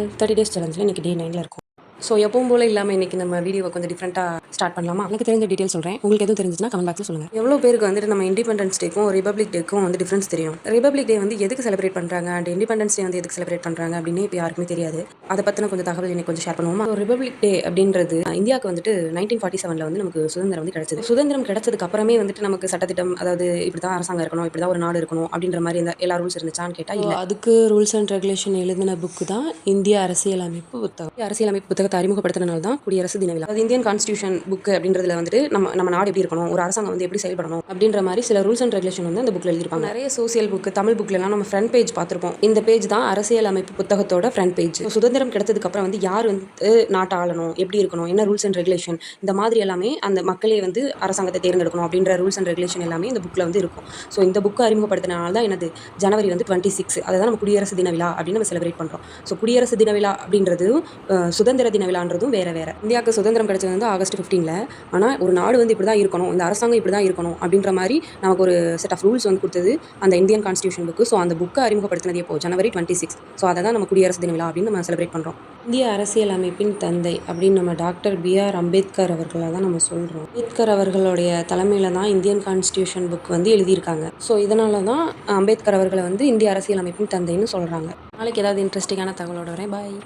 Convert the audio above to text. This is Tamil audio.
சேனல் 30 டேஸ் சேலஞ்சில் இன்றைக்கி டே 9ல் இருக்கும். ஸோ எப்பவும் போல இல்லாமல் இன்றைக்கி நம்ம வீடியோவை கொஞ்சம் டிஃப்ரெண்ட்டாக ஸ்டார்ட் பண்ணலாமா? எனக்கு தெரிஞ்ச டீட்டெயில் சொல்கிறேன். உங்களுக்கு எதுவும் தெரிஞ்சுன்னா கமெண்ட் பாக்ஸில் சொல்லுங்கள். எவ்வளோ பேருக்கு வந்துட்டு நம்ம இண்டிபெண்டன்ஸ் டேக்கும் ரிபப்ளிக் டேக்கும் வந்து டிஃப்ரென்ஸ் தெரியும்? ரிபப்ளிக் டே வந்து எதுக்கு செலிப்ரேட் பண்ணுறாங்க அண்ட் இண்டிபெண்டன்ஸ் டே வந்து எதுக்கு செலிப்ரேட் பண்ணுறாங்க அப்படின்னு இப்போ யாருக்குமே தெரியாது. அதை பற்றின கொஞ்சம் தகவல் இன்னைக்கு கொஞ்சம் ஷேர் பண்ணுவோமா? ரிபப்ளிக் டே அப்படின்றது இந்தியாவுக்கு வந்துட்டு 1947 வந்து நமக்கு சுதந்திரம் வந்து கிடைச்சது. சுதந்திரம் கிடைச்சதுக்கு அப்புறமே வந்துட்டு நமக்கு சட்டத்திட்டம், அதாவது இப்படி தான் அரசாங்கம் இருக்கணும், இப்படி தான் ஒரு நாடு இருக்கணும் அப்படின்ற மாதிரி எல்லா ரூல்ஸ் இருந்துச்சான்னு கேட்டால் இல்லை. அதுக்கு ரூல்ஸ் அண்ட் ரெகுலேஷன் எழுதின புக்கு தான் இந்திய அரசியலமைப்பு புத்தகம். அரசியலமைப்பு புத்தகத்தை அறிமுகப்படுத்தினால தான் குடியரசு தின விழா. அது இந்தியன் கான்ஸ்டியூஷன் புக் அப்படின்றதுல வந்துட்டு நம்ம நாடு எப்படி இருக்கணும், ஒரு அரசாங்கம் வந்து எப்படி செயல்படணும் அப்படின்ற மாதிரி சில ரூல்ஸ் அண்ட் ரெகுலேஷன் வந்து அந்த புக்ல எழுதிருப்பாங்க. நிறைய சோசியல் புக், தமிழ் புக்ல எல்லாம் நம்ம ஃப்ரண்ட் பேஜ் பார்த்திருப்போம். இந்த பேஜ் தான் அரசியலமைப்பு புத்தகத்தோட ஃப்ரண்ட் பேஜ். சுதந்திரம் கிடைச்சதுக்கு அப்புறம் வந்து யார் வந்து நாட்டை ஆளணும், எப்படி இருக்கணும், என்ன ரூல்ஸ் அண்ட் ரெகுலேஷன், இந்த மாதிரி எல்லாமே அந்த மக்களே வந்து அரசாங்கத்தை தேர்ந்தெடுக்கணும் அப்படின்ற ரூல்ஸ் அண்ட் ரெகுலேஷன் எல்லாமே இந்த புக்ல வந்து இருக்கும். ஸோ இந்த புக்கை அறிமுகப்படுத்தினால தான் என்னது ஜனவரி வந்து 26, அதை தான் நம்ம குடியரசு தின விழா அப்படின்னு நம்ம செலிப்ரேட் பண்றோம். ஸோ குடியரசு தின விழா அப்படின்றது சுதந்திர தின விழான்றதும் வேற வேற. இந்தியாவுக்கு சுதந்திரம் கிடைச்சது வந்து ஆகஸ்ட் 15ல. ஆனால் ஒரு நாடு வந்து இப்படி தான் இருக்கணும், இந்த அரசாங்கம் இப்படி தான் இருக்கணும் அப்படின்ற மாதிரி நமக்கு ஒரு செட் ஆஃப் ரூல்ஸ் வந்து கொடுத்தது அந்த இந்தியன் கான்ஸ்டியூஷன் புக்கு. ஸோ அந்த புக்கை அறிமுகப்படுத்தினது எப்போ? ஜனவரி 26. ஸோ அதை தான் நம்ம குடியரசு தின விழா அப்படின்னு நம்ம செலிப்ரேட் பண்ணுறோம். இந்திய அரசியலமைப்பின் தந்தை அப்படின்னு நம்ம டாக்டர் B.R. அம்பேத்கர் அவர்களை தான் நம்ம சொல்கிறோம். அம்பேத்கர் அவர்களுடைய தலைமையில் தான் இந்தியன் கான்ஸ்டியூஷன் புக் வந்து எழுதியிருக்காங்க. ஸோ இதனால தான் அம்பேத்கர் அவர்களை வந்து இந்திய அரசியலமைப்பின் தந்தைன்னு சொல்கிறாங்க. நாளைக்கு ஏதாவது இன்ட்ரெஸ்டிங்கான தகவலோட வரேன். பாய்.